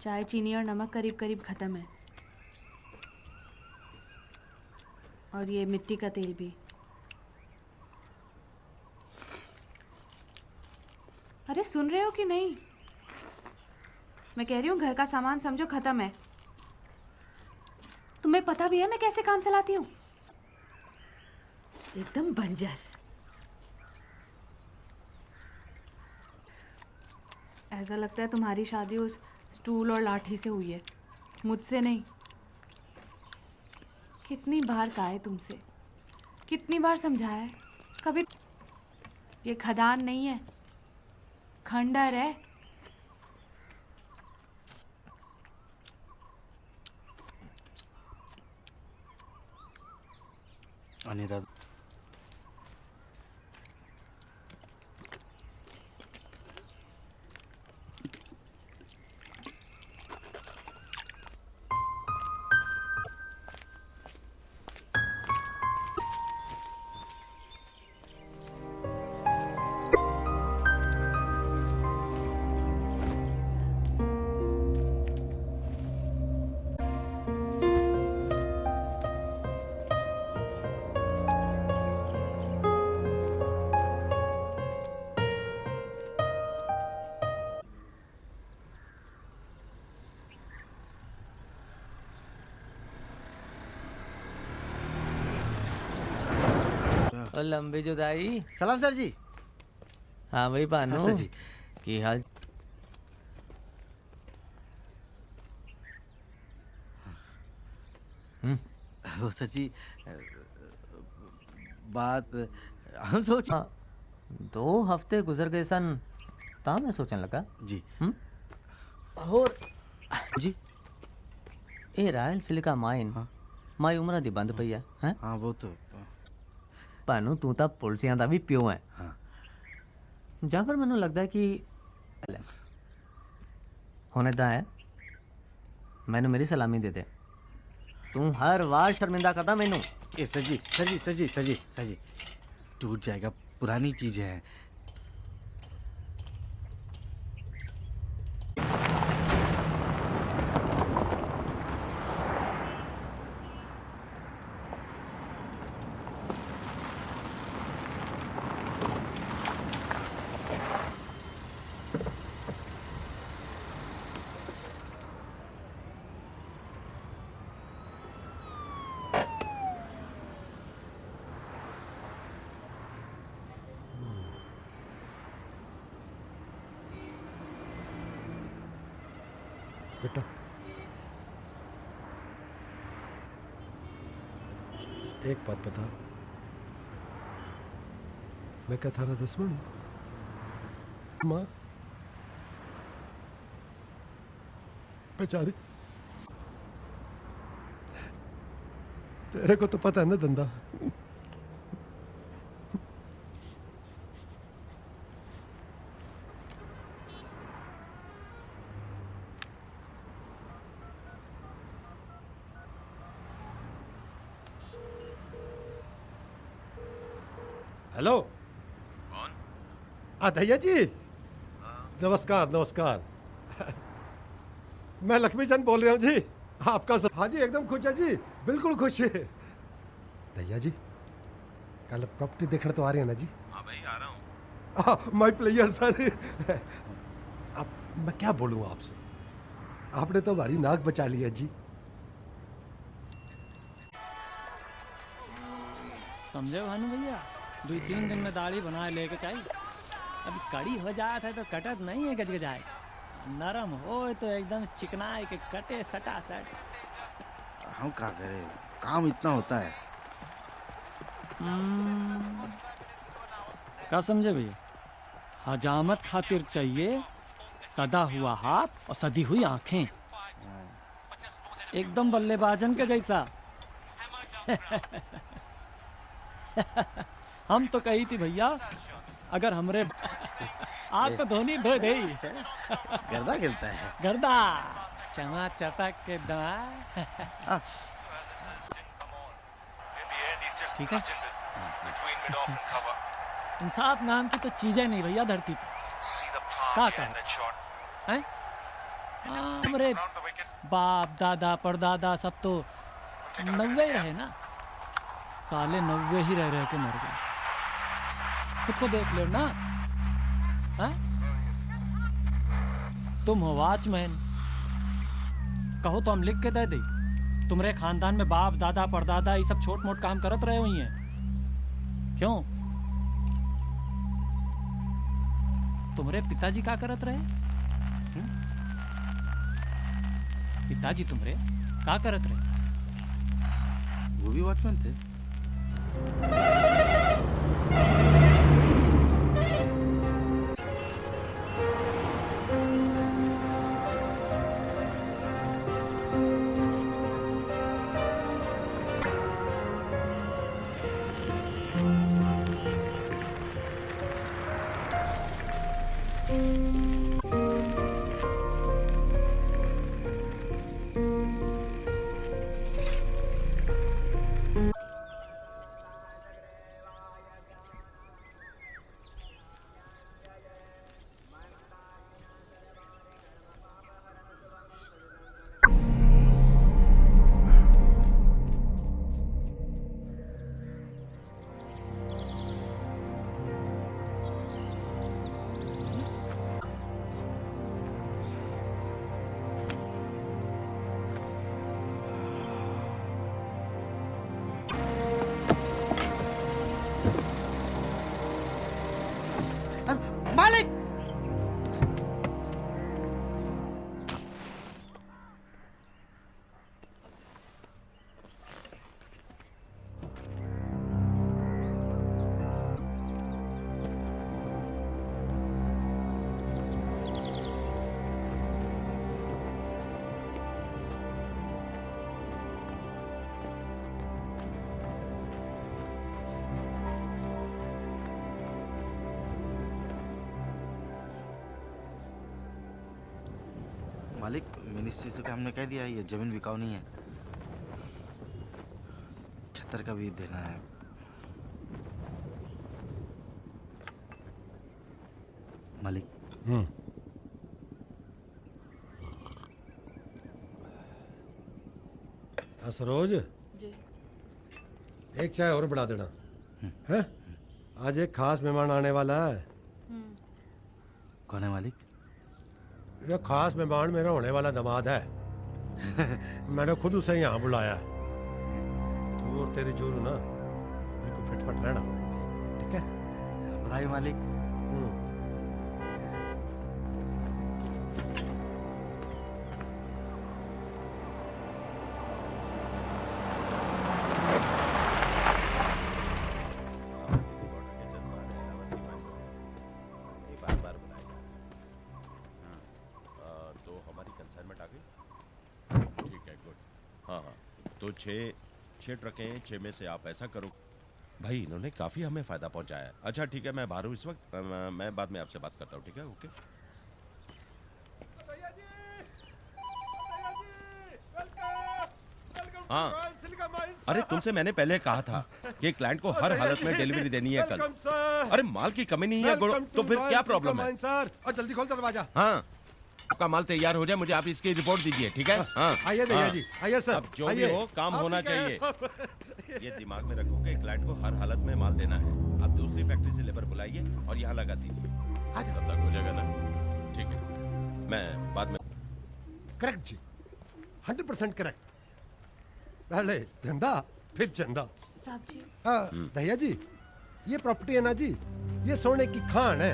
चाय, चीनी और नमक करीब करीब ख़त्म है, और ये मिट्टी का तेल भी। अरे सुन रहे हो कि नहीं? मैं कह रही हूँ घर का सामान समझो ख़त्म है। तुम्हें पता भी है मैं कैसे काम चलाती हूँ? एकदम बंजर। ऐसा लगता है तुम्हारी शादी उस स्टूल और लाठी से हुई है, मुझसे नहीं। कितनी बार कहा है तुमसे, कितनी बार समझाया है, कभी। ये खदान नहीं है, खंडर है। अनिरुद्ध, और लंबी जुदाई। सलाम सर जी। हाँ भाई भानु, सर जी। की हाल? वो सर जी, बात हम सोच। हाँ, 2 हफ्ते गुजर गए सन, ता मैं सोचने लगा जी। और जी। ए रायल सिलिका माइन हाँ। माई उम्र दी बंद पई है हैं? हाँ वो तो। भानु तू ਤਾਂ ਪੁਲਸੀਆਂ ਦਾ ਵੀ ਪਿਓ ਹੈ। हाँ। ਜਾਂ ਫਿਰ ਮੈਨੂੰ ਲੱਗਦਾ ਕਿ ਹੁਣ ਏਦਾਂ ਹੈ, ਮੈਨੂੰ ਮੇਰੀ ਸਲਾਮੀ ਦੇ ਦੇ। ਤੂੰ ਹਰ ਵਾਰ ਸ਼ਰमिंदा करता ਮੈਨੂੰ। ए सर जी, सर जी, सर जी, सर जी, सर जी, टूट जाएगा, पुरानी चीजें हैं। बेटा, एक बात बता, मैं क्या थारा दुश्मन हूं? माँ बेचारी, तेरे को तो पता है ना धंधा। हेलो, कौन? भैया जी, नमस्कार नमस्कार। मैं लक्ष्मी चंद बोल रहा हूँ जी, आपका सब। हाँ जी, एकदम खुश है जी, बिल्कुल खुश है। भैया जी, कल प्रॉपर्टी देखने तो आ रहे हैं ना जी? हाँ भाई आ रहा हूँ। My player sir. अब मैं क्या बोलूँ आपसे, आपने तो हमारी नाक बचा लिया जी। समझे भानु भैया, 2-3 दिन में दाढ़ी बनाए लेके चाहिए। अभी कड़ी हो जाए थे तो कटत नहीं है गजगजाए, नरम हो तो एकदम चिकनाए के कटे सटा सट। हम क्या करें, काम इतना होता है। क्या समझे भैया, हजामत खातिर चाहिए सदा हुआ हाथ और सदी हुई आंखें, एकदम बल्लेबाजन के जैसा। हम तो कही थी भैया, अगर हमरे आज तो धोनी धो दे। गर्दा खेलता है। गर्दा चमा चपक के दवा। ठीक है, इंसाफ नाम की तो चीजें नहीं भैया धरती पे। क्या कहा हैं? हमरे बाप दादा परदादा सब तो 90 ही रहे ना, साले 90 ही रह के मर गए। खुद को देख लो ना, हाँ? तुम हो वॉचमैन, कहो तो हम लिख के दे दे। तुम्हारे खानदान में बाप दादा परदादा ये सब छोट मोट काम करत रहे हुई हैं, क्यों? तुम्हारे पिताजी क्या करत रहे? पिताजी तुम्हारे क्या करत रहे? वो भी वॉचमैन थे। मालिक! मालिक, मिनिस्ट्री से हमने कह दिया ये जमीन बिकाऊ नहीं है, 76 का भी देना है। मालिक। सरोज, जी। एक चाय और बढ़ा देना है, आज एक खास मेहमान आने वाला है। कौन है मालिक? ये खास मेहमान मेरा होने वाला दामाद है। मैंने खुद उसे यहाँ बुलाया है। तू और तेरी जोरू ना बिल्कुल फिट रहना, ठीक है? बधाई मालिक। तो छः ट्रकें, 6 में से आप ऐसा करो भाई, इन्होंने काफ़ी हमें फ़ायदा पहुंचाया है। अच्छा ठीक है, मैं बाहर हूँ इस वक्त, मैं बाद में आपसे बात करता हूँ, ठीक है? ओके। हाँ, अरे तुमसे मैंने पहले कहा था कि क्लाइंट को हर हालत में डिलीवरी देनी है कल। अरे माल की कमी नहीं है तो फिर क्या प्रॉब्लम है? सर, और जल्दी खोल दरवाजा। हाँ, आपका माल तैयार हो जाए, मुझे आप इसकी रिपोर्ट दीजिए, ठीक है? हाँ, आइए भैया जी, आइए सर। अब जो भी हो काम होना चाहिए। ये दिमाग में रखो कि क्लाइंट को हर हालत में माल देना है। आप दूसरी फैक्ट्री से लेबर बुलाइए और यहाँ लगा दीजिए, तब तक हो जाएगा ना? ठीक है, मैं बाद में। करेक्ट जी, 100% करेक्ट। पहले धंधा फिर चंदा। साहब जी, भैया जी, ये प्रॉपर्टी है ना जी, ये सोने की खान है।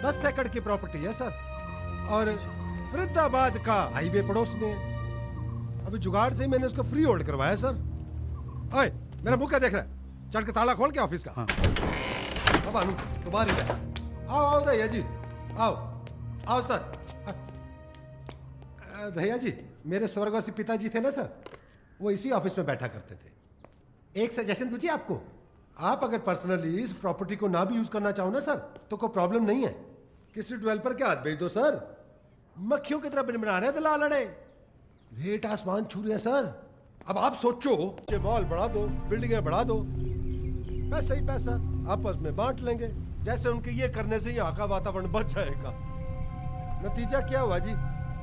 10 एकड़ की प्रॉपर्टी है सर, और फरीदाबाद का हाईवे पड़ोस में है। अभी जुगाड़ से मैंने उसको फ्री होल्ड करवाया सर। ओए, मेरा मुंह क्या देख रहा है? चढ़ के ताला खोल के ऑफिस का। अब आनू तुम्हारी है। आओ आओ भैया जी, आओ आओ सर। भैया जी, मेरे स्वर्गवासी पिताजी थे ना सर, वो इसी ऑफिस में बैठा करते थे। एक सजेशन दूजिए आपको, आप अगर पर्सनली इस प्रॉपर्टी को ना भी यूज करना चाहो ना सर, तो कोई प्रॉब्लम नहीं है। किसी डेवलपर के हाथ भेज दो सर, मक्खियों की तरह बना रहे हैं दलाल लड़े। रेट आसमान छू रहे हैं सर। अब आप सोचो कि मॉल बढ़ा दो, बिल्डिंगें बढ़ा दो, पैसा ही पैसा आपस में बांट लेंगे। जैसे उनके ये करने से यहाँ का वातावरण बच जाएगा। नतीजा क्या हुआ जी?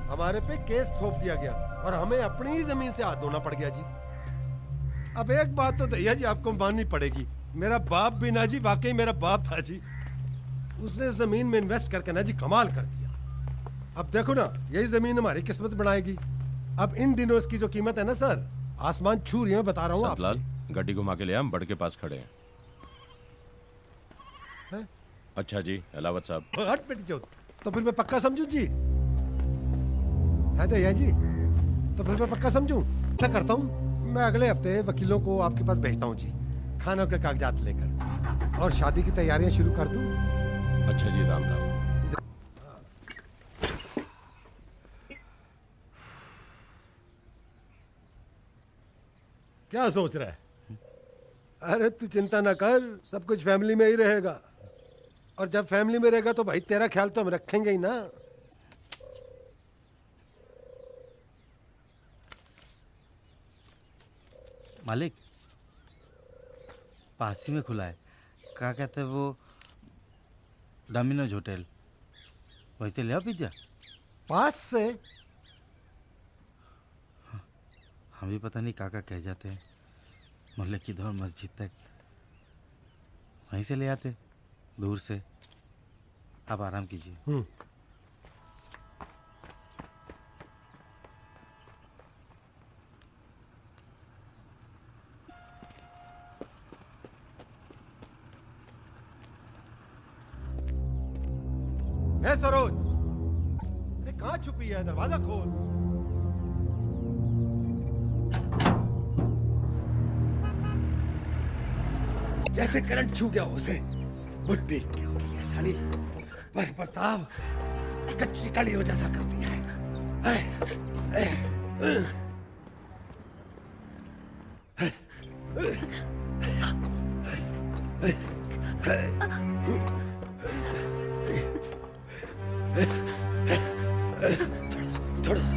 हमारे पे केस थोप दिया गया और हमें अपनी ही जमीन से हाथ धोना पड़ गया जी। अब एक बात तो दैया जी आपको माननी पड़ेगी, मेरा बाप भी ना जी वाकई मेरा बाप था जी। उसने जमीन में इन्वेस्ट करके ना जी कमाल कर दिया। अब देखो ना, यही जमीन हमारी किस्मत बनाएगी। अब इन दिनों इसकी जो कीमत है ना सर, आसमान छू रही है, मैं बता रहा हूँ संतलाल, आपसे। गाड़ी घुमा के ले, हम बड़ के पास खड़े हैं। अच्छा जी, अलावत साहब। हट बेटी चौथ, तो फिर मैं पक्का समझू जी? है दैया जी, तो फिर मैं पक्का समझूं? ऐसा करता हूँ, मैं अगले हफ्ते वकीलों को आपके पास भेजता हूँ जी, खानों के कागजात लेकर, और शादी की तैयारियां शुरू कर दूं। अच्छा जी, राम राम। क्या सोच रहा है? अरे तू चिंता ना कर, सब कुछ फैमिली में ही रहेगा। और जब फैमिली में रहेगा तो भाई तेरा ख्याल तो हम रखेंगे ही ना। मालिक, पास ही में खुला है, क्या कहते हैं वो, डोमिनोज होटल, वैसे ले आओ पिज्जा। पास से? हम भी पता नहीं काका कह जाते हैं, मोहल्ले की दौड़ मस्जिद तक वहीं से ले आते, दूर से। आप आराम कीजिए। है सरोज, अरे कहाँ छुपी है? दरवाजा खोल। जैसे करंट छू गया उसे, बुद्धि क्या होगी है साली, पर प्रताप कच्ची कड़ियों जैसा कर दिया है। थोड़ा सा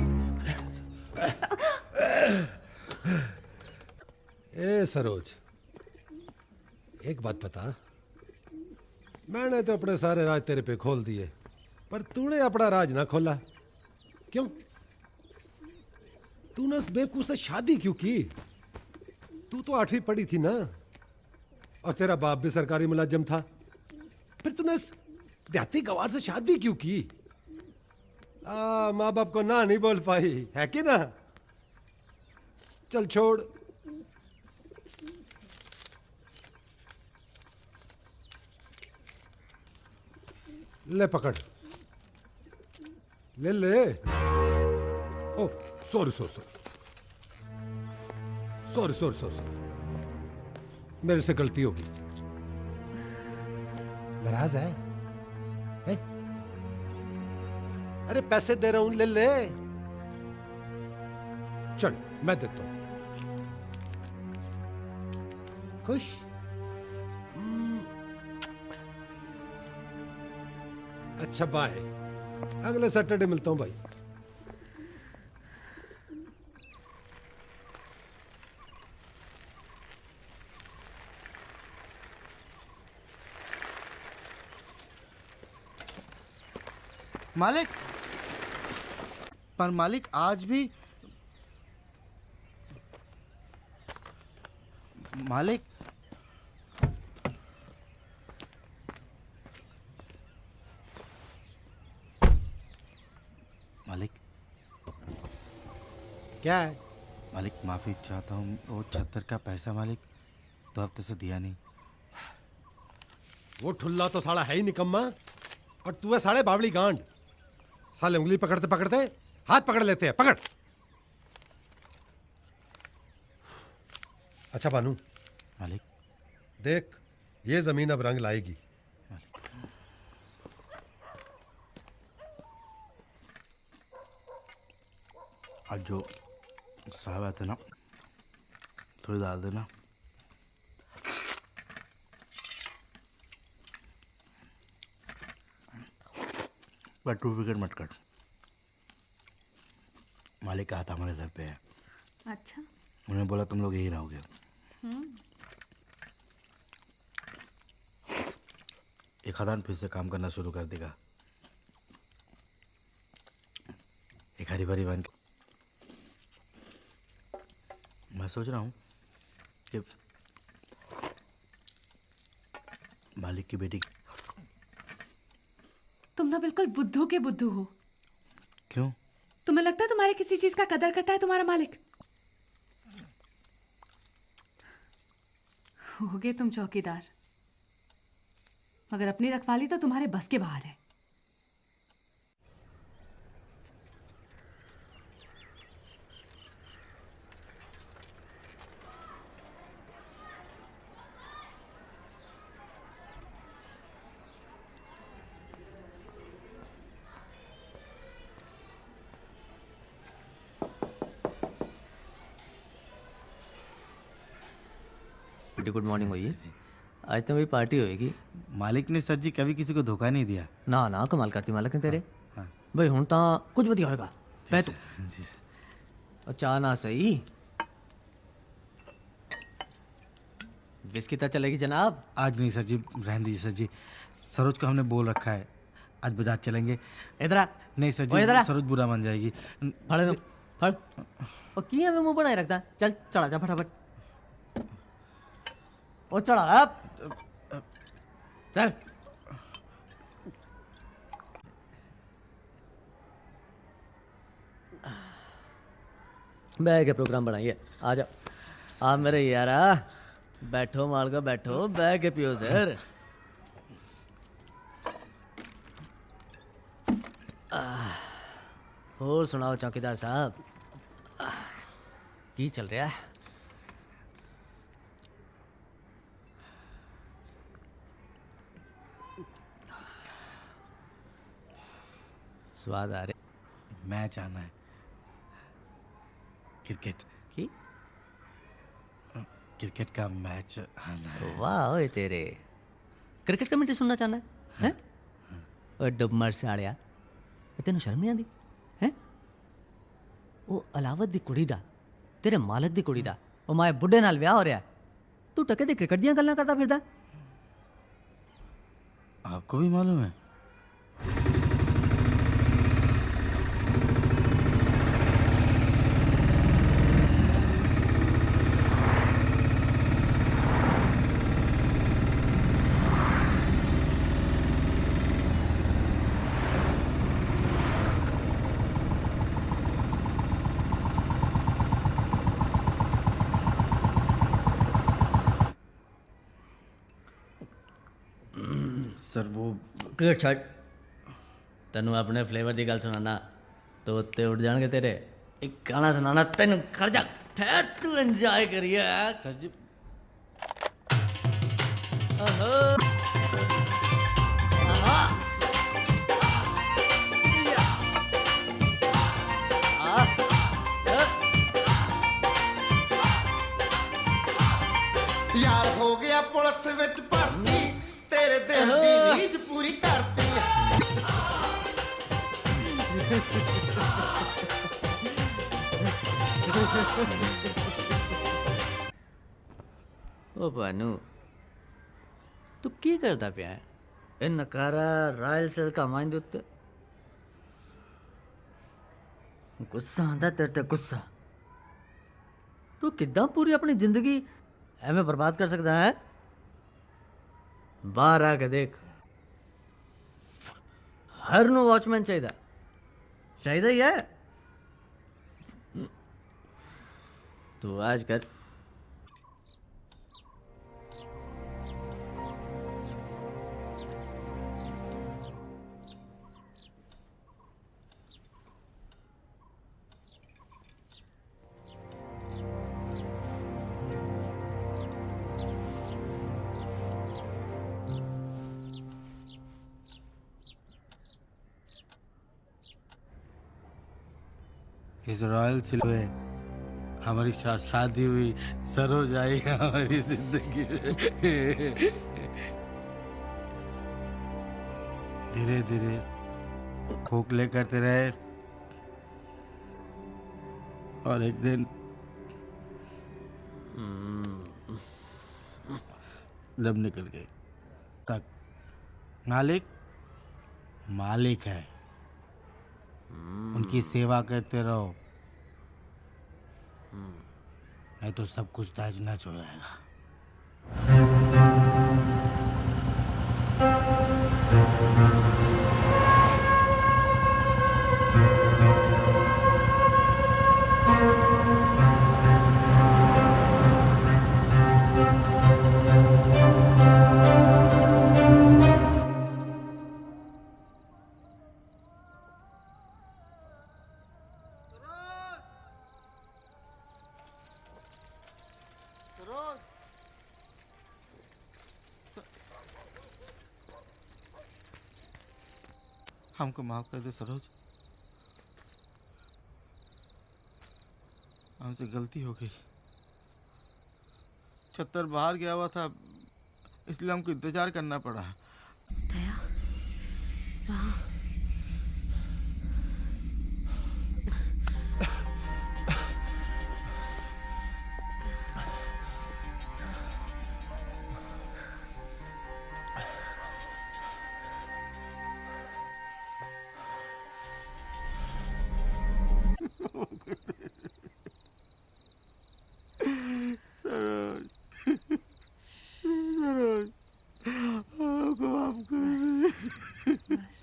ए सरोज, एक बात बता, मैंने तो अपने सारे राज तेरे पे खोल दिए, पर तूने अपना राज ना खोला। क्यों? तूने उस बेवकूफ से शादी क्यों की? तू तो 8वीं पढ़ी थी ना, और तेरा बाप भी सरकारी मुलाजिम था। फिर तूने इस देहाती गवार से शादी क्यों की? माँ बाप को ना नहीं बोल पाई है कि ना? चल छोड़। ले पकड़, ले ले। Oh sorry sorry sorry sorry sorry sorry sorry, मेरे से गलती होगी। नाराज है? अरे पैसे दे रहा हूं, ले ले। चल मैं देता हूं। खुश? अच्छा बाय, अगले सैटरडे मिलता हूं भाई। मालिक, पर मालिक आज भी मालिक, मालिक क्या है? मालिक माफी चाहता हूँ, वो 76 का पैसा मालिक 2 हफ्ते से दिया नहीं। वो ठुल्ला तो साला है ही निकम्मा, और तू है साले बावली गांड। साले उंगली पकड़ते पकड़ते हाथ पकड़ लेते हैं। पकड़। अच्छा बानू, मालिक देख, ये जमीन अब रंग लाएगी। आज जो साहब आते ना, थोड़ी डाल देना। पर तू फिक्र मत कर, मालिक का हाथ हमारे सर पे है। अच्छा, उन्हें बोला तुम लोग यही रहोगे। एक खदान फिर से काम करना शुरू कर देगा। एक भिखारी भरी बन के। मैं सोच रहा हूँ कि मालिक की बेटी। तुम ना बिल्कुल बुद्धू के बुद्धू हो। क्यों? तुम्हें लगता है तुम्हारे किसी चीज का कदर करता है तुम्हारा मालिक? होगे तुम चौकीदार, मगर अपनी रखवाली तो तुम्हारे बस के बाहर है। गुड मॉर्निंग भैया। आज तो मेरी पार्टी होएगी। मालिक ने सर जी कभी किसी को धोखा नहीं दिया। ना ना कमाल करती मालिक ने तेरे। हाँ। भाई हुण तां कुछ वधिया होएगा। पै तू जी सर। और चाह ना सही, विस्की तो चलेगी जनाब। आज नहीं सर जी, रहने दीजिए सर जी। सरोज को हमने बोल रखा है आज बाजार चलेंगे। इधर आ। नहीं सर ओ, इधर आ। जी, सरोज बुरा मान जाएगी। फड़ लो, फड़। और की हमें मुंह बनाए रखता है? चल चढ़ा जा फटाफट। ओ चढ़ा अब। चल। बैग के प्रोग्राम बनाइए। आ जाओ आप मेरे यारा। बैठो मालका बैठो, बैग के पियो सर। और सुनाओ चौकीदार साहब, की चल रहा है? स्वाद आ रहे। मैच आना है, क्रिकेट की क्रिकेट का मैच आना है। वाह ओए तेरे क्रिकेट कमेंट्री सुनना चाहना है, हैं? ओए डुबमर सालिया, तेन शर्म नहीं आती हैं? वो अलावत दी कुड़ी दा, तेरे मालक दी कुड़ी दा, ओ माए बुढ़े नाल विआह हो रहा है, तू टके दे क्रिकेट दियां गल्लां करदा फिरदा। आपको भी मालूम है? सर वो क्रिकेट छड़, तेनू अपने फ्लेवर की गल सुनाना तो उत्ते उठ जाएंगे तेरे। एक गाना सुनाना तेन कर जा, ठहर तू एंजॉय करिए। सर जी ओहो। आहा। या। आ। यार हो गया पुलिस विच भर्ती, तेरे दिल दी रीझ पूरी करती। ओ भानू, तू की करता पिया है? ए नकारा रॉयल सेल का माइंड उत्ते गुस्सा आंदा तेरे ते गुस्सा। तू किद्दां पूरी अपनी जिंदगी एवें बर्बाद कर सकता है? बाहर आके देख, हर नु वॉचमैन चाहिए, चाहिए ही है। तू आज कर। इस रॉयल सिल्वे हमारी शादी हुई, सरोज आई हमारी जिंदगी में। धीरे धीरे खोखले करते रहे और एक दिन दम निकल गए। तक मालिक मालिक है, उनकी सेवा करते रहो, नहीं तो सब कुछ ताज नच हो जाएगा। हमको माफ कर दे सरोज, हमसे गलती हो गई। छत्तर बाहर गया हुआ था, इसलिए हमको इंतजार करना पड़ा। दया, वहाँ बस।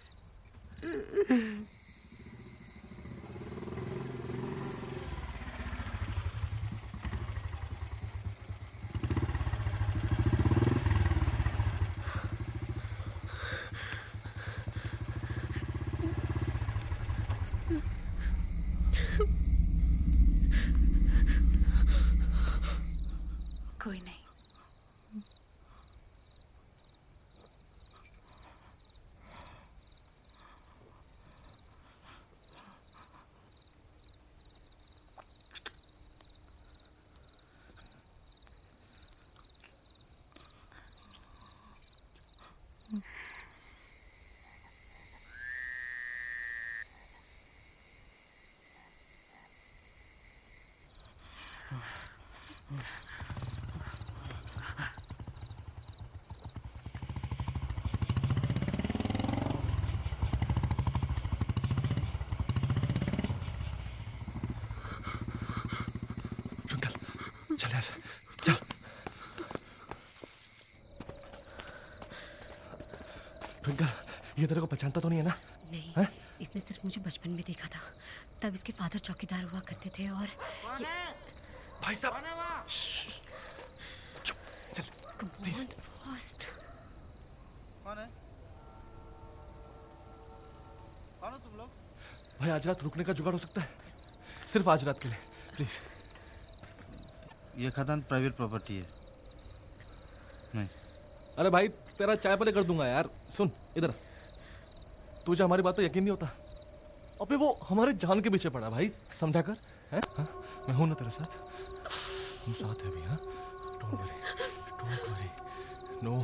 कोई नहीं। चल ऐसे, चल। ट्विंकल, ये तेरे को पहचानता तो नहीं है ना? नहीं है? इसने सिर्फ मुझे बचपन में देखा था। तब इसके फादर चौकीदार हुआ करते थे और भाई साहब चुप, चल कमांड फास्ट। कौन है? कौन हो तुम लोग? भाई आज रात रुकने का जुगाड़ हो सकता है? सिर्फ आज रात के लिए प्लीज। ये खदान प्राइवेट प्रॉपर्टी है। नहीं। अरे भाई तेरा चाय पहले कर दूंगा यार। सुन इधर, तुझे हमारी बात पे यकीन नहीं होता? अबे वो हमारे जान के पीछे पड़ा भाई, समझा कर। हैं? हाँ? मैं हूं ना तेरे साथ, हम साथ हैं अभी। हाँ, डोंट वरी, नो।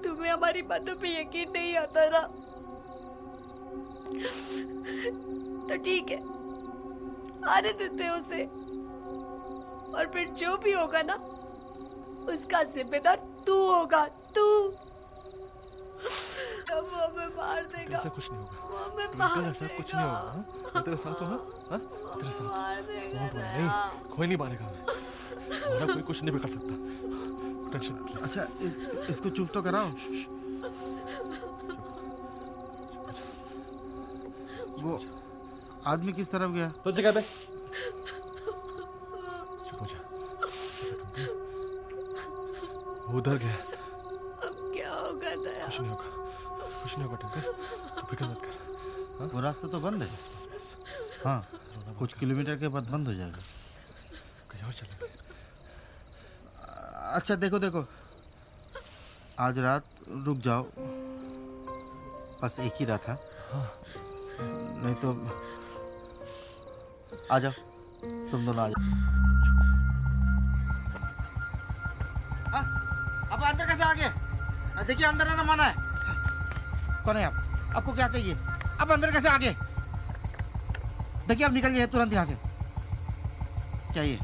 तुम्हें हमारी बातों पे यकीन नहीं आता ना? तो ठीक है, आने देते हैं उसे, और फिर जो भी होगा ना उसका जिम्मेदार तू होगा, तू। अब वो हमें मार देगा। ऐसा कुछ नहीं होगा, वो हमें मार ऐसा देगा। कुछ नहीं होगा। हाँ? मैं तेरे साथ हूँ ना? हाँ? मैं तेरे साथ मार देगा हूँ। दया। कोई नहीं मारेगा हमें, हमारा कोई कुछ नहीं बिगाड़ सकता। टेंशन मत ले। अच्छा इसको चुप तो कराओ। वो आदमी किस तरफ गया? तो जगह पे चुप हो जा। उधर गया। अब क्या होगा दया? कुछ नहीं होगा, कुछ नहीं होगा ट्विंकल, तू फिक्र मत कर। हाँ? वो रास्ता तो बंद है। हाँ, कुछ किलोमीटर के बाद बंद हो जाएगा। कहीं और चलेंगे। अच्छा देखो, आज रात रुक जाओ, बस एक ही रात है। हाँ। नहीं तो आ जाओ, तुम दोनों आ जाओ। हाँ, अब अंदर कैसे आ गए? देखिए अंदर आना मना है। कौन है आप? आपको क्या चाहिए? अब अंदर कैसे आ गए? देखिए अब निकल गए तुरंत यहाँ से। क्या ये?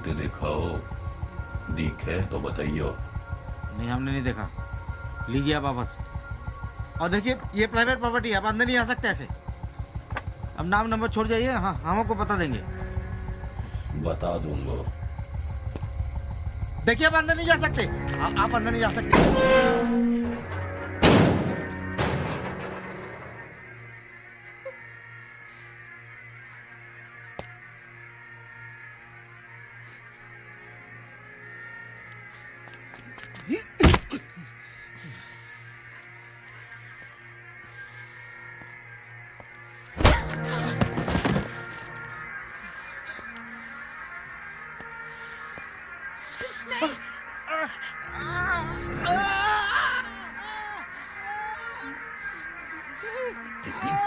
दिखाओ, दिखे तो बताइयो। नहीं, हमने नहीं देखा। लीजिए आप वापस। और देखिए, ये प्राइवेट प्रॉपर्टी है, आप अंदर नहीं आ सकते ऐसे। अब नाम नंबर छोड़ जाइए, हाँ हम आपको बता देंगे। बता दूंगा। देखिए, आप अंदर नहीं जा सकते। आप अंदर नहीं जा सकते।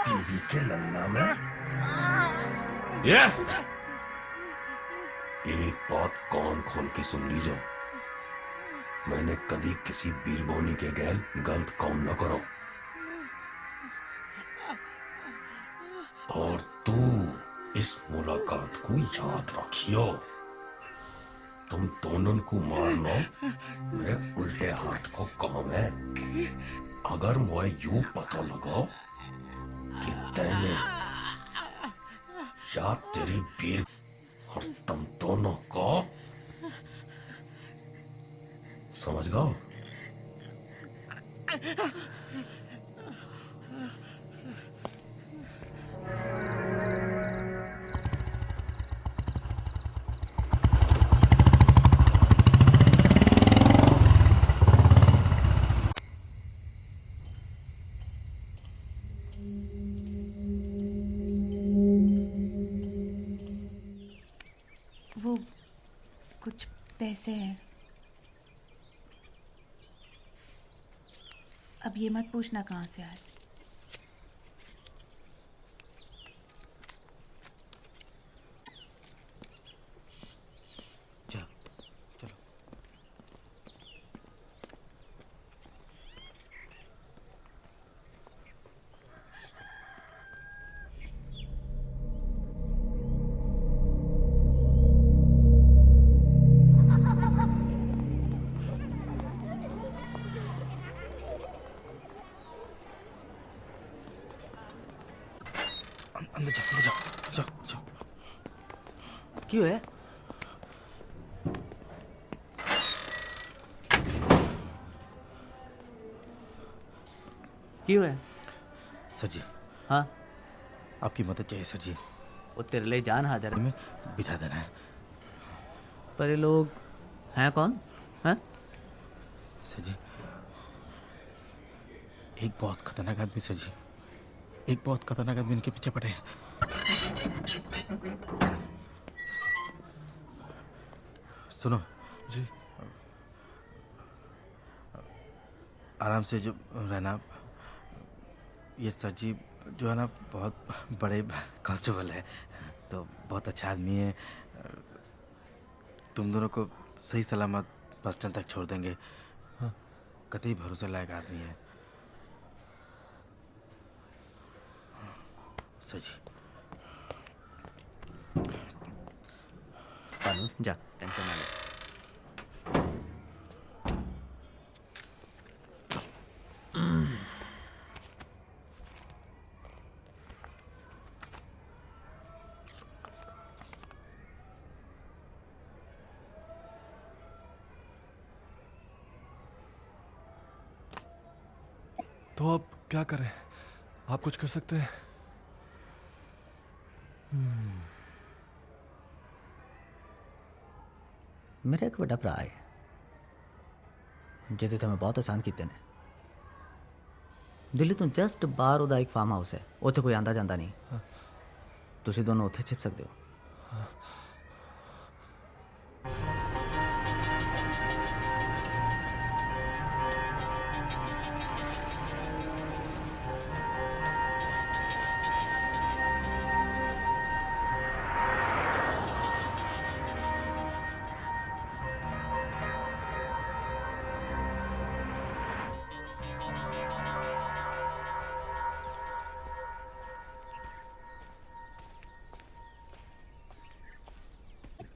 टीवी के लन्ना में ये एक बात कान खोल के सुन लीजो, मैंने कभी किसी बीरबोनी के गैल गलत काम न करो। और तू इस मुलाकात को याद रखियो। तुम दोनों को मारना मेरे उल्टे हाथ को काम है। अगर मुझे यूं पता लगा कि तैने या तेरी बीर और तुम दोनों को समझ गए? वो कुछ पैसे हैं। अब ये मत पूछना कहाँ से आए। चलो चलो। अंदर जाओ, अंदर जाओ, जाओ जाओ। क्यों है? क्यों है? सर जी, हाँ, आपकी मदद चाहिए सर जी। वो तेरे लिए जान हाजिर है। में बिठा देना है। पर ये लोग हैं कौन? हैं? सर जी, एक बहुत खतरनाक आदमी सर जी, एक बहुत खतरनाक आदमी इनके पीछे पड़े हैं। सुनो जी। आराम से जो रहना। ये सर जी जो है ना, बहुत बड़े कांस्टेबल है, तो बहुत अच्छा आदमी है। तुम दोनों को सही सलामत बस स्टैंड तक छोड़ देंगे। हाँ। कतई भरोसे लायक आदमी है सर जी। पानू जा, टेंशन ना ले। तो अब क्या करें? आप कुछ कर सकते हैं? मेरा एक बड़ा भरा है जिसे तुम्हें बहुत आसान कीते ने। दिल्ली तो जस्ट बाहर ਉਹਦਾ ਇੱਕ ਫਾਰਮ ਹਾਊਸ ਹੈ, ਉੱਥੇ ਕੋਈ ਆਂਦਾ ਜਾਂਦਾ ਨਹੀਂ। ਤੁਸੀਂ ਦੋਨੋਂ ਉੱਥੇ ਛਿਪ ਸਕਦੇ ਹੋ।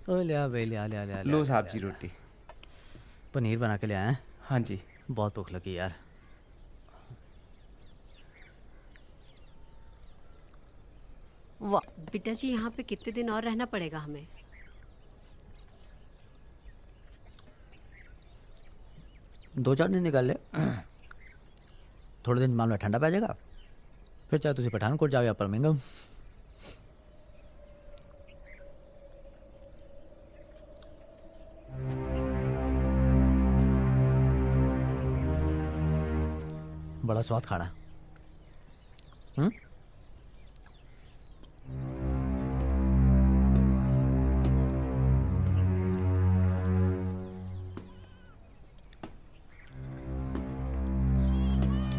ओ लिया बे, लिया लिया लिया लो साहब जी रोटी। पनीर बना के ले आए हैं, हाँ जी। बहुत भूख लगी यार। वाह, बेटा जी यहाँ पे कितने दिन और रहना पड़ेगा हमें? दो चार दिन निकाल ले। थोड़े दिन मामला ठंडा पै जाएगा, फिर चाहे तुझे पठानकोट जाओ या बर्मिंघम। बड़ा स्वाद खाना।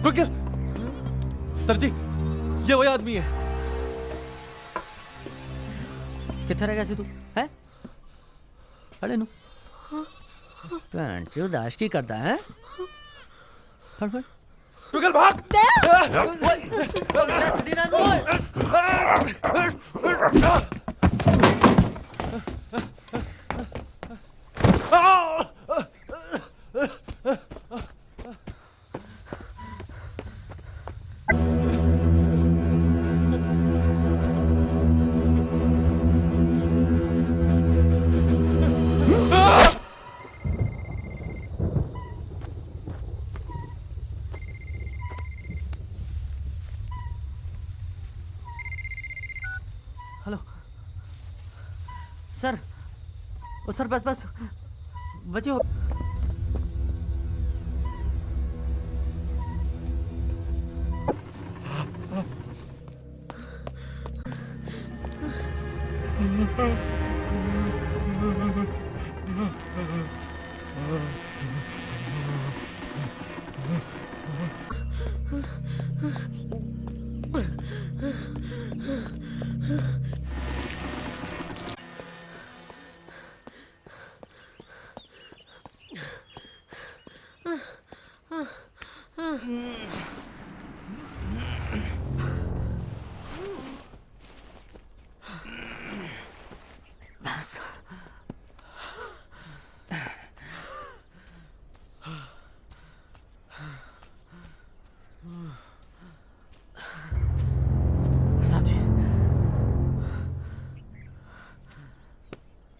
रुकिए सर जी, ये वही आदमी है। कितना रह गया तू है? अरे नु भैन चो दाश की करता है। फट फट रुकल भाग। हेलो सर, ओ सर बस बस बचे हो।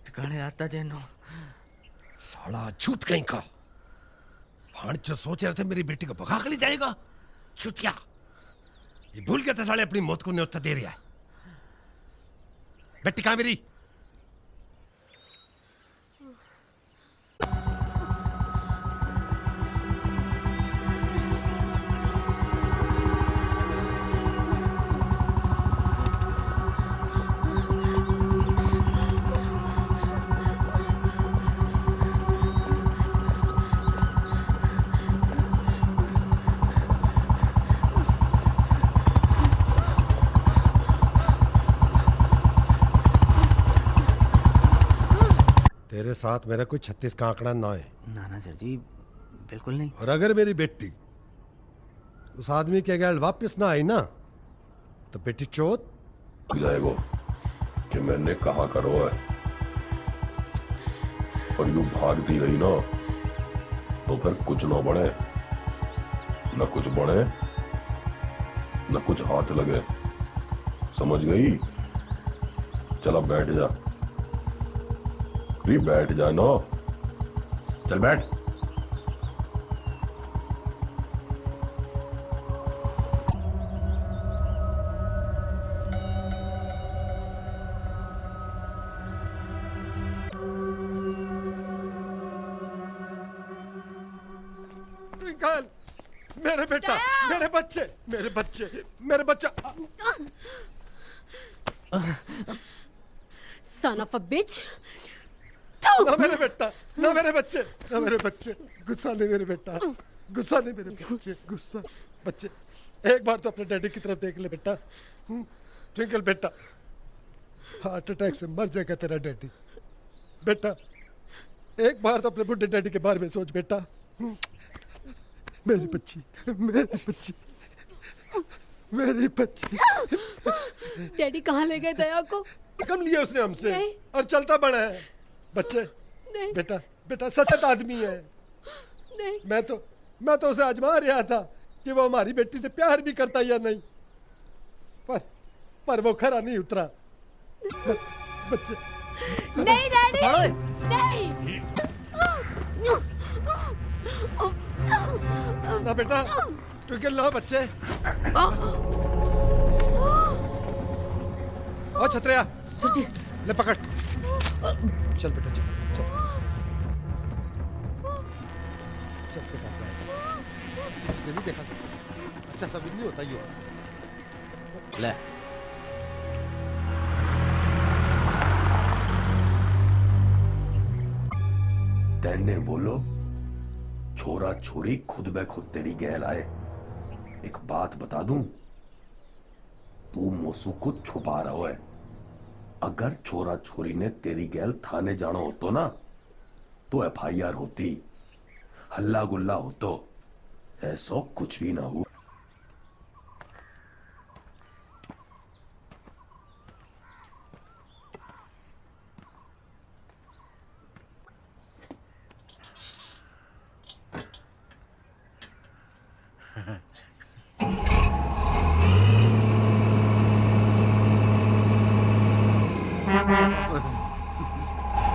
ठिकाने आता जैनो। साला छूत कहीं का भाण जो सोच रहे थे मेरी बेटी को भगा के ले जाएगा। छुतिया, ये भूल गया था साले अपनी मौत को न्योता दे रहा है। बेटी कहाँ मेरी? तेरे साथ मेरा कोई 36 का आंकड़ा ना है। ना ना सर जी, बिल्कुल नहीं। और अगर मेरी बेटी उस आदमी के गैल वापस ना आई ना तो बेटी चोत जाएगो कि मैंने कहा करो है, और यूं भागती रही ना तो फिर कुछ ना बढ़े, न कुछ बढ़े न कुछ हाथ लगे, समझ गई? चल अब बैठ जा। बैठ जा ना, चल बैठ। ट्विंकल, मेरे बेटा, मेरे बच्चे, मेरे बच्चे, मेरे बच्चा। Son of a bitch! ना मेरे बेटा, ना मेरे बच्चे, ना मेरे बच्चे। गुस्सा नहीं मेरे बेटा, गुस्सा नहीं मेरे बच्चे, गुस्सा। बच्चे, एक बार तो अपने डैडी की तरफ देख ले बेटा। ट्विंकल बेटा, हार्ट अटैक से मर जाएगा तेरा डैडी। बेटा, एक बार तो अपने बुढ़े डैडी के बारे में सोच बेटा। मेरी बच्ची, मेरी बच्ची, मेरी बच्ची। डैडी कहाँ ले गए दया को? कम लिया उसने हमसे नहीं। और चलता बड़ा है। बच्चे, नहीं। बेटा, बेटा सतत आदमी है। नहीं। मैं तो उसे आजमा रहा था कि वो हमारी बेटी से प्यार भी करता या नहीं, पर वो खरा नहीं उतरा। बच्चे नहीं डैडी, नहीं। ना बेटा, ट्विंकल लो बच्चे। ओ छतरिया, सर जी, ले पकड़। चल बेटा, चल चल चल बेटा, ऐसी चीजें नहीं देखा करता। अच्छा सब नहीं होता ये। ले तैने बोलो छोरा छोरी खुद ब खुद तेरी गैल आए। एक बात बता दूं, तू मोसू को छुपा रहा है। अगर छोरा छोरी ने तेरी गैल थाने जाना होतो ना, तो FIR होती, हल्ला गुल्ला होतो। ऐसा कुछ भी ना हो।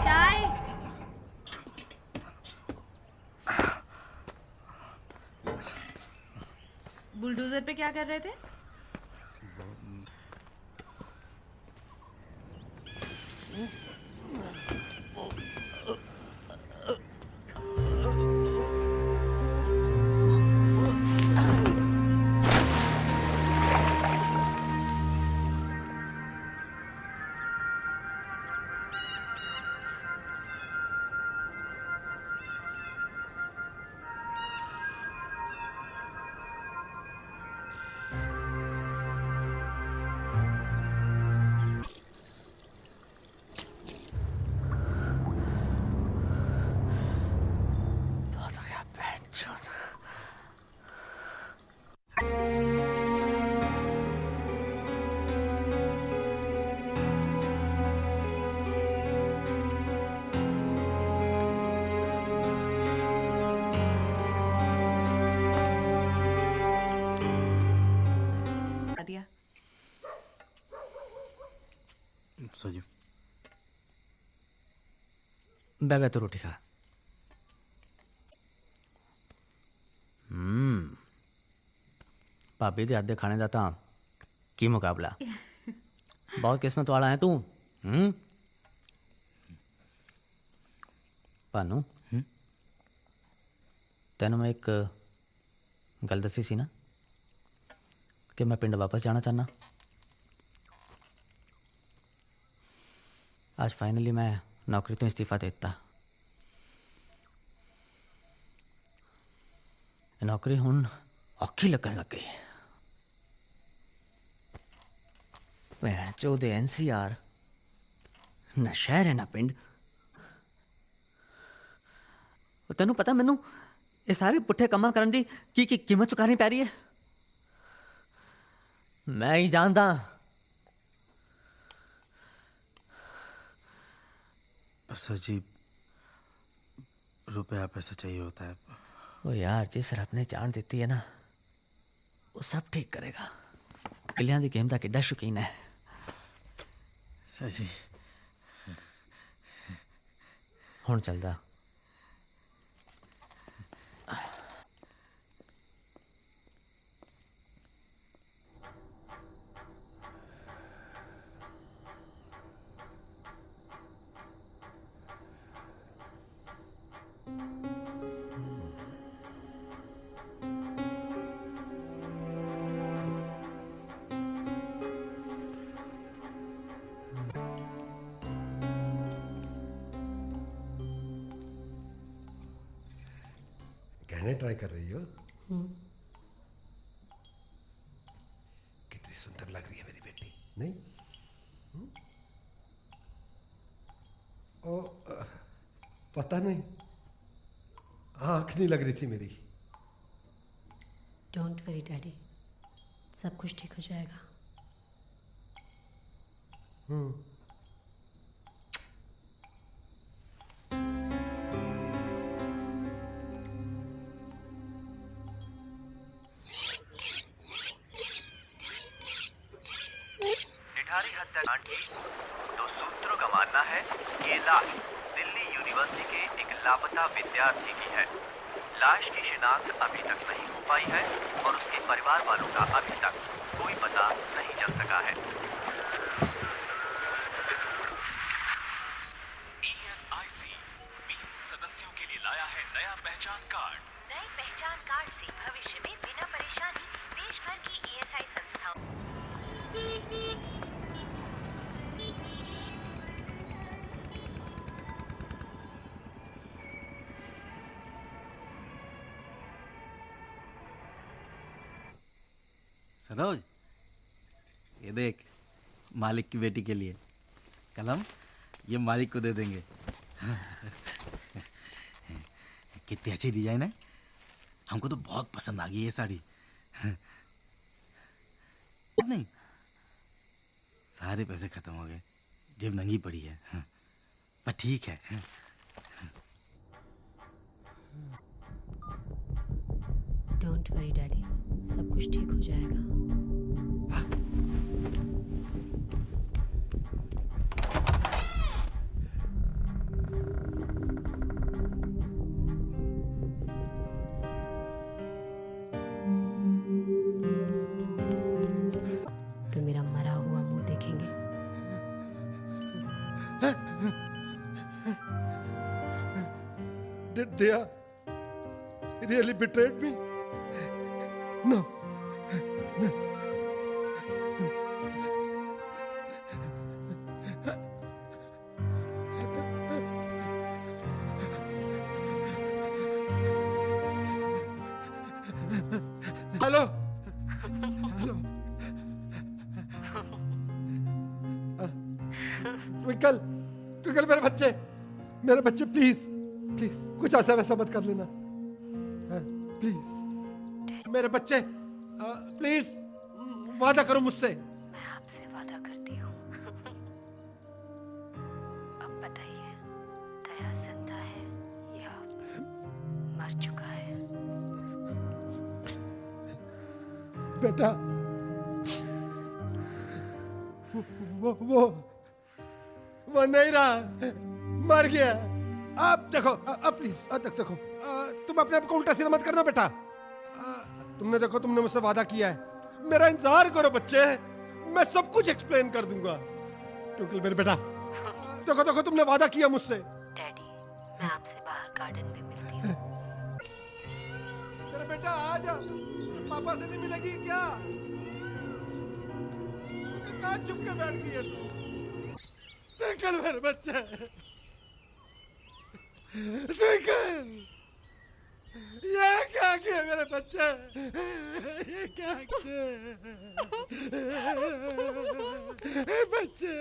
चाय। बुलडोजर पे क्या कर रहे थे? दिया सजी बे तो रोटी खा। भाभी दे आधे खाने दा तां की मुकाबला। बहुत किस्मत वाला है तू। भानू, तेन मैं एक गल दसी सी ना कि मैं पिंड वापस जाना चाहना। आज फाइनली मैं नौकरी तो इस्तीफा देता। नौकरी हुण औखी लगन लग गई। भैन चोदे NCR, ना शहर है ना पिंड। तेनू पता मैनू ये सारे पुट्ठे कम्मा करन दी की कीमत चुकानी पै रही है। मैं ही जानता। सर जी, रुपया पैसा चाहिए होता है। वो यार, जिस रब ने जान देती है ना, वो सब ठीक करेगा। किलियां दी गेम दा किड्डा शौकीन है। सर जी, हुण चलदा। कहने ट्राई कर रही हो? कितनी सुंदर लग रही है मेरी बेटी, नहीं? ओ, पता नहीं, आंख नहीं लग रही थी मेरी। डोंट वरी डैडी, सब कुछ ठीक हो जाएगा। कांड की तो सूत्रों का मानना है कि ये लाश दिल्ली यूनिवर्सिटी के एक लापता विद्यार्थी की है। लाश की शिनाख्त अभी तक नहीं हो पाई है और उसके परिवार वालों का अभी तक कोई पता नहीं चल सका है। ESIC 20 सदस्यों के लिए लाया है नया पहचान कार्ड। नए पहचान कार्ड से भविष्य में बिना परेशानी देश भर की ESI संस्थाओं सरोज, ये देख, मालिक की बेटी के लिए कलम, ये मालिक को दे देंगे। कितनी अच्छी डिजाइन है, हमको तो बहुत पसंद आ गई ये साड़ी। नहीं, सारे पैसे खत्म हो गए, जेब नंगी पड़ी है, पर ठीक है। डोंट वरी डैडी, सब कुछ ठीक हो जाएगा। तो मेरा मरा हुआ मुंह देखेंगे? Did they really betrayed me? No. No. Hello hello twinkle twinkle, मेरे बच्चे प्लीज प्लीज कुछ ऐसा वैसा मत कर लेना, प्लीज मेरे बच्चे, प्लीज वादा करो मुझसे। मैं आपसे वादा करती हूँ। अब बताइए, दया जिंदा है या मर चुका है? बेटा, वो नहीं रहा, मर गया। अब देखो, अब प्लीज देखो, तुम अपने आप को उल्टा सीधा मत करना बेटा। तुमने देखो, तुमने मुझसे वादा किया है, मेरा इंतजार करो बच्चे, मैं सब कुछ एक्सप्लेन कर दूंगा। क्योंकि मेरे बेटा, देखो देखो, तुमने वादा किया मुझसे। डैडी, मैं आपसे बाहर गार्डन में मिलती हूँ। मेरा बेटा आ जा, पापा से नहीं मिलेगी क्या? कहाँ चुप के बैठ गई है तू? ट्विंकल मेरे बच्चे, ट्विंकल, ये क्या किया मेरे बच्चे? ये क्या किया बच्चे?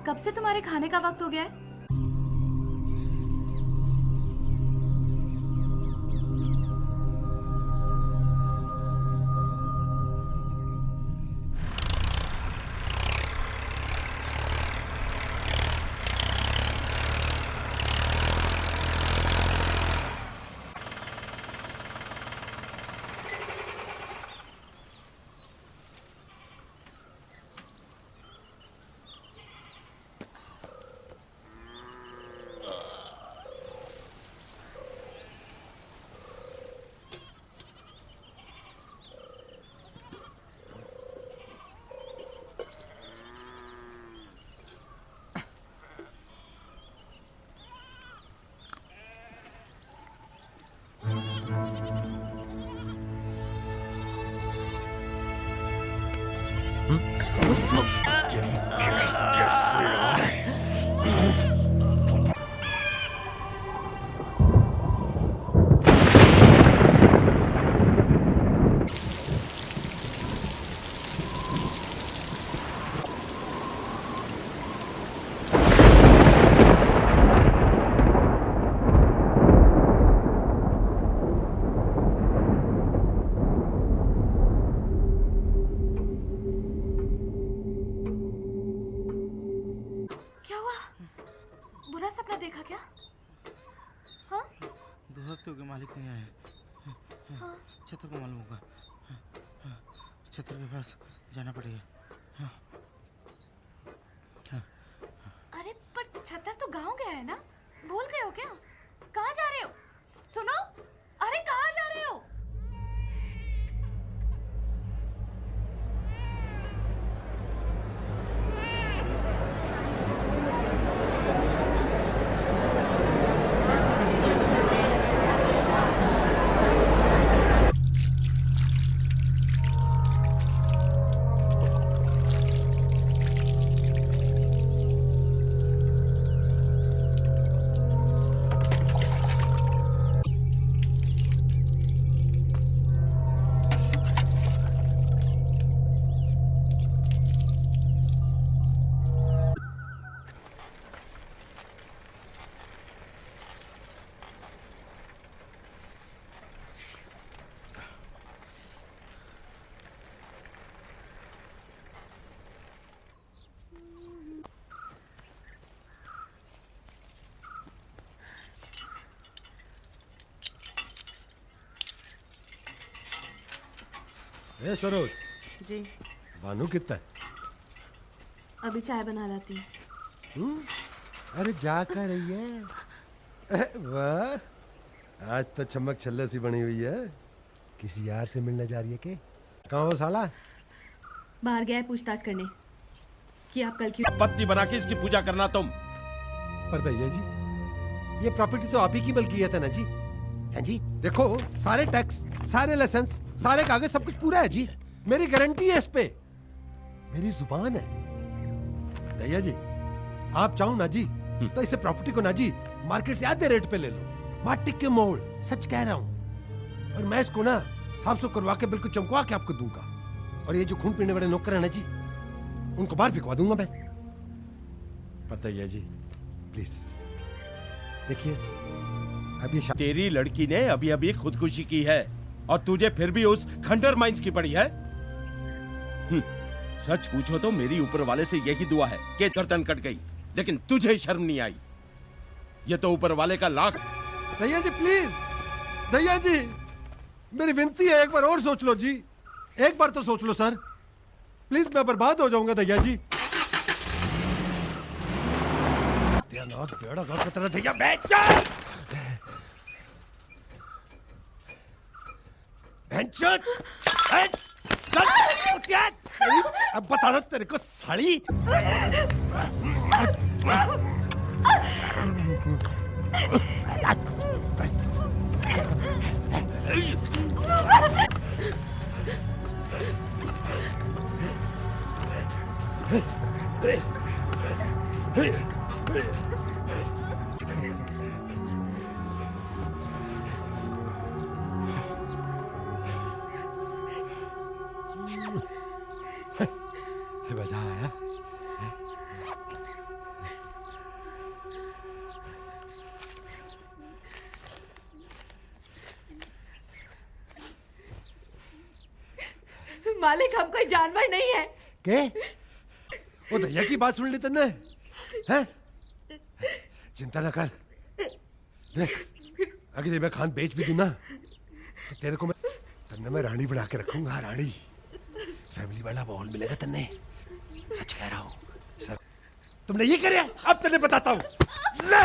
कब से तुम्हारे खाने का वक्त हो गया है? क्या हुआ? बुरा सपना देखा क्या? हाँ? 2 हफ्ते हो गए मालिक नहीं आए। हाँ? छतर को मालूम होगा। छतर के पास जाना पड़ेगा। अरे पर छतर तो गांव गया है ना? भूल गए हो क्या? कहाँ जा रहे हो? सुनो, अरे कहाँ जा रहे हो? ए सरोज, जी भानु कितना है? अभी चाय बना लाती हूँ। अरे जा कर रही है। वाह, आज तो चमक छल्ले सी बनी हुई है। किसी यार से मिलने जा रही है के? कहाँ हो साला? बाहर गया है पूछताछ करने कि आप कल क्यों पत्ती बना के इसकी पूजा करना तुम। पर भैया जी, ये प्रॉपर्टी तो आप ही की बल्कि है ना जी? हैं जी, देखो सारे टैक्स, सारे लाइसेंस, सारे कागज, सब कुछ पूरा है जी। मेरी गारंटी है इस पे, मेरी जुबान है। भैया जी, आप चाहो ना जी तो इसे प्रॉपर्टी को ना जी मार्केट से आधे रेट पे ले लो। माटिक के मोड़, सच कह रहा हूँ। और मैं इसको ना साफ सुफ करवा के बिल्कुल चमकवा के आपको दूंगा। और ये जो खून पीने वाले नौकर है ना जी, उनको बाहर फिकवा दूंगा मैं। पर भैया जी प्लीज देखिए, अभी तेरी लड़की ने अभी अभी खुदकुशी की है और तुझे फिर भी उस खंडर माइंस की पड़ी है। सच पूछो तो मेरी ऊपर वाले से यही दुआ है कि गर्दन कट गई, लेकिन तुझे शर्म नहीं आई। ये तो ऊपर वाले का लाख। भैया जी प्लीज, भैया जी मेरी विनती है, एक बार और सोच लो जी। एक बार तो सोच लो सर, प्लीज। मैं बर्बाद हो जाऊंगा भैया जी। बेड़ा घर की तरह भैया बैठ जा। अब बता रहा तेरे को साली। मजा आया। मालिक, हम कोई जानवर नहीं है। के? वो भैया की बात सुन ली तुमने? हैं? चिंता ना कर, देख अगर ये मैं खान बेच भी दूं ना तो तेरे को मैं रानी बना के रखूंगा। रानी, फैमिली वाला माहौल मिलेगा तन्ने। सच कह रहा हूँ सर। तुमने ये करे, अब तेने बताता हूँ। ले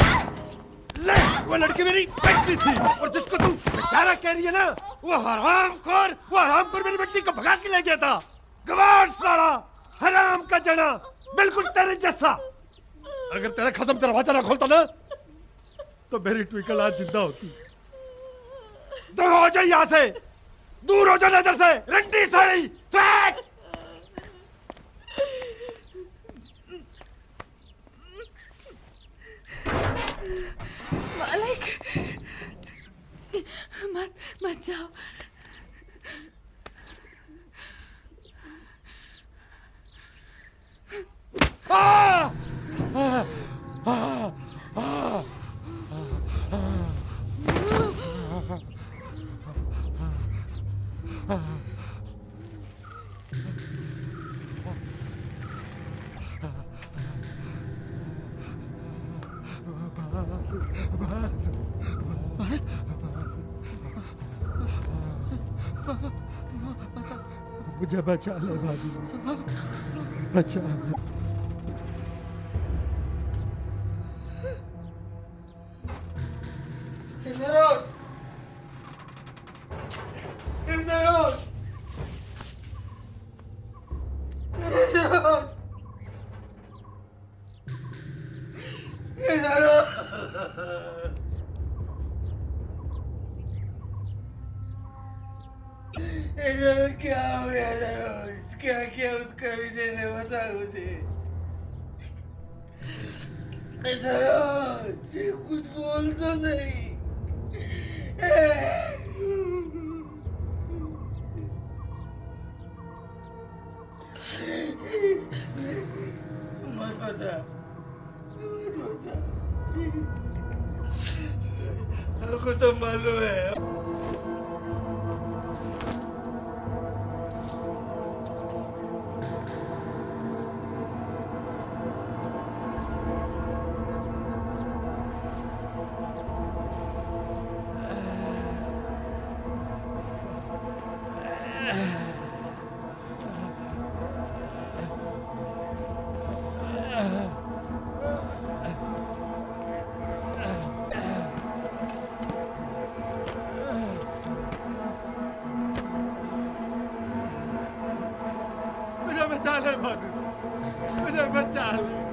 ले, वो लड़की मेरी बेटी थी और जिसको तू बेचारा कह रही है ना, वो हरामखोर मेरी बेटी को भगा के ले गया था। गवार साला, हराम का जना, बिल्कुल तेरे जैसा। अगर तेरा खत्म दरवाजा ना खोलता ना तो मेरी ट्विंकल आज जिंदा होती। दूर हो जा यहाँ से, दूर हो जा नजर से, रंडी साड़ी। मालिक, मत जाओ। मुझे बचा ले भाभी, बचा ले। क्या हो गया सरोज? क्या क्या उसका विजय ने बता मुझे। सरोज कुछ बोल तो नहीं। मत बता, मत बता, हमको सब मालूम है। मुझे बचा ले भाभी, मुझे बचा ले।